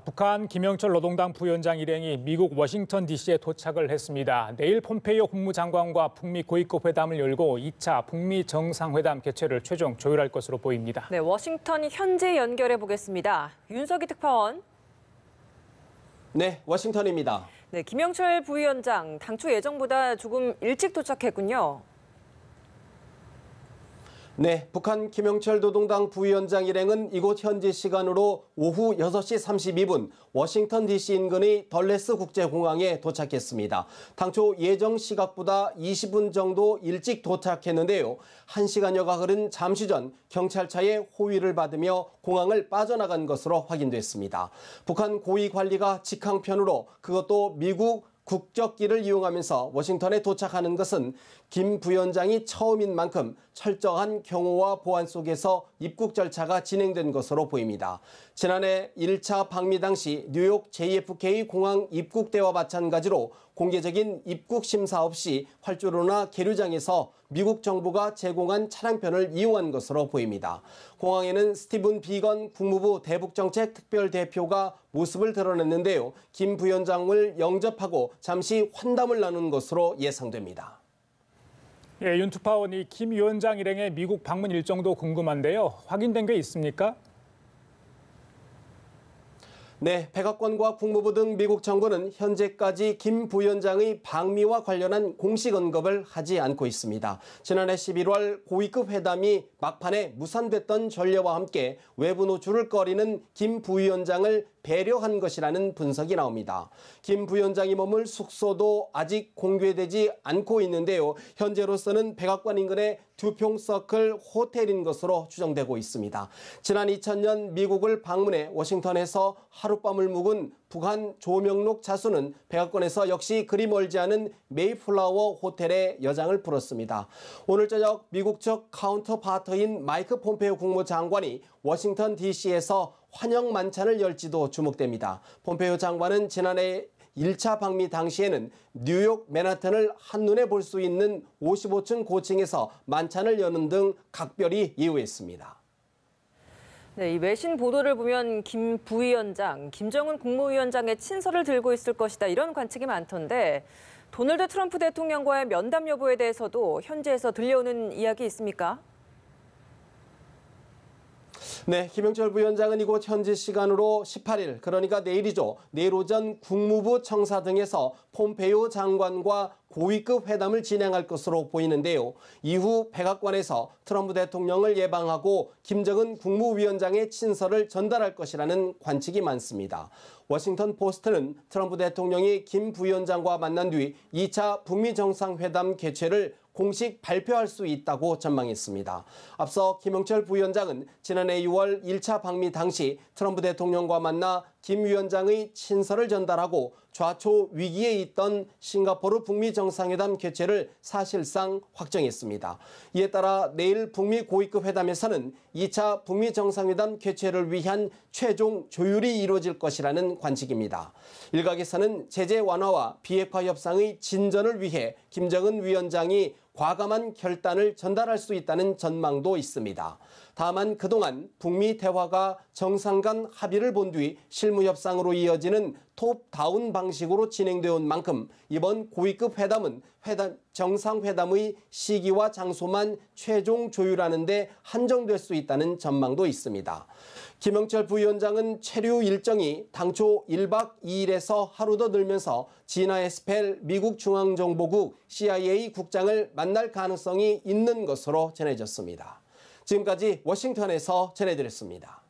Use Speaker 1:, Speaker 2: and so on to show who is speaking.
Speaker 1: 북한 김영철 노동당 부위원장 일행이 미국 워싱턴 DC에 도착을 했습니다. 내일 폼페이오 국무장관과 북미 고위급 회담을 열고 2차 북미 정상회담 개최를 최종 조율할 것으로 보입니다.
Speaker 2: 네, 워싱턴 현지 연결해 보겠습니다. 윤석희 특파원.
Speaker 3: 네, 워싱턴입니다.
Speaker 2: 네, 김영철 부위원장 당초 예정보다 조금 일찍 도착했군요.
Speaker 3: 네, 북한 김영철 노동당 부위원장 일행은 이곳 현지 시간으로 오후 6시 32분 워싱턴 DC 인근의 덜레스 국제공항에 도착했습니다. 당초 예정 시각보다 20분 정도 일찍 도착했는데요. 1시간여가 흐른 잠시 전 경찰차의 호위를 받으며 공항을 빠져나간 것으로 확인됐습니다. 북한 고위 관리가 직항편으로 그것도 미국 국적기를 이용하면서 워싱턴에 도착하는 것은 김 부위원장이 처음인 만큼 철저한 경호와 보안 속에서 입국 절차가 진행된 것으로 보입니다. 지난해 1차 방미 당시 뉴욕 JFK 공항 입국 때와 마찬가지로 공개적인 입국 심사 없이 활주로나 계류장에서 미국 정부가 제공한 차량편을 이용한 것으로 보입니다. 공항에는 스티븐 비건 국무부 대북정책 특별대표가 모습을 드러냈는데요. 김 부위원장을 영접하고 잠시 환담을 나눈 것으로 예상됩니다.
Speaker 1: 윤 특파원이 김 위원장 일행의 미국 방문 일정도 궁금한데요. 확인된 게 있습니까?
Speaker 3: 네, 백악관과 국무부 등 미국 정부는 현재까지 김 부위원장의 방미와 관련한 공식 언급을 하지 않고 있습니다. 지난해 11월 고위급 회담이 막판에 무산됐던 전례와 함께 외부 노출을 꺼리는 김 부위원장을 배려한 것이라는 분석이 나옵니다. 김 부위원장이 머물 숙소도 아직 공개되지 않고 있는데요. 현재로서는 백악관 인근의 듀퐁서클 호텔인 것으로 추정되고 있습니다. 지난 2000년 미국을 방문해 워싱턴에서 하룻밤을 묵은 북한 조명록 자수는 백악관에서 역시 그리 멀지 않은 메이플라워 호텔에 여장을 풀었습니다. 오늘 저녁 미국 측 카운터파트인 마이크 폼페이오 국무장관이 워싱턴 DC에서 환영 만찬을 열지도 주목됩니다. 폼페이오 장관은 지난해 1차 방미 당시에는 뉴욕 맨하탄을 한눈에 볼 수 있는 55층 고층에서 만찬을 여는 등 각별히 예우했습니다.
Speaker 2: 네, 이 외신 보도를 보면 김 부위원장, 김정은 국무위원장의 친서를 들고 있을 것이다 이런 관측이 많던데 도널드 트럼프 대통령과의 면담 여부에 대해서도 현지에서 들려오는 이야기 있습니까?
Speaker 3: 네, 김영철 부위원장은 이곳 현지 시간으로 18일, 그러니까 내일이죠. 내일 오전 국무부 청사 등에서 폼페이오 장관과 고위급 회담을 진행할 것으로 보이는데요. 이후 백악관에서 트럼프 대통령을 예방하고 김정은 국무위원장의 친서를 전달할 것이라는 관측이 많습니다. 워싱턴 포스트는 트럼프 대통령이 김 부위원장과 만난 뒤 2차 북미 정상회담 개최를 공식 발표할 수 있다고 전망했습니다. 앞서 김영철 부위원장은 지난해 6월 1차 방미 당시 트럼프 대통령과 만나 김 위원장의 친서를 전달하고 좌초 위기에 있던 싱가포르 북미 정상회담 개최를 사실상 확정했습니다. 이에 따라 내일 북미 고위급 회담에서는 2차 북미 정상회담 개최를 위한 최종 조율이 이루어질 것이라는 관측입니다. 일각에서는 제재 완화와 비핵화 협상의 진전을 위해 김정은 위원장이 과감한 결단을 전달할 수 있다는 전망도 있습니다. 다만 그동안 북미 대화가 정상 간 합의를 본 뒤 실무 협상으로 이어지는 톱다운 방식으로 진행되어 온 만큼 이번 고위급 회담은 정상회담의 시기와 장소만 최종 조율하는 데 한정될 수 있다는 전망도 있습니다. 김영철 부위원장은 체류 일정이 당초 1박 2일에서 하루 더 늘면서 지나 에스펠 미국 중앙정보국 CIA 국장을 만날 가능성이 있는 것으로 전해졌습니다. 지금까지 워싱턴에서 전해드렸습니다.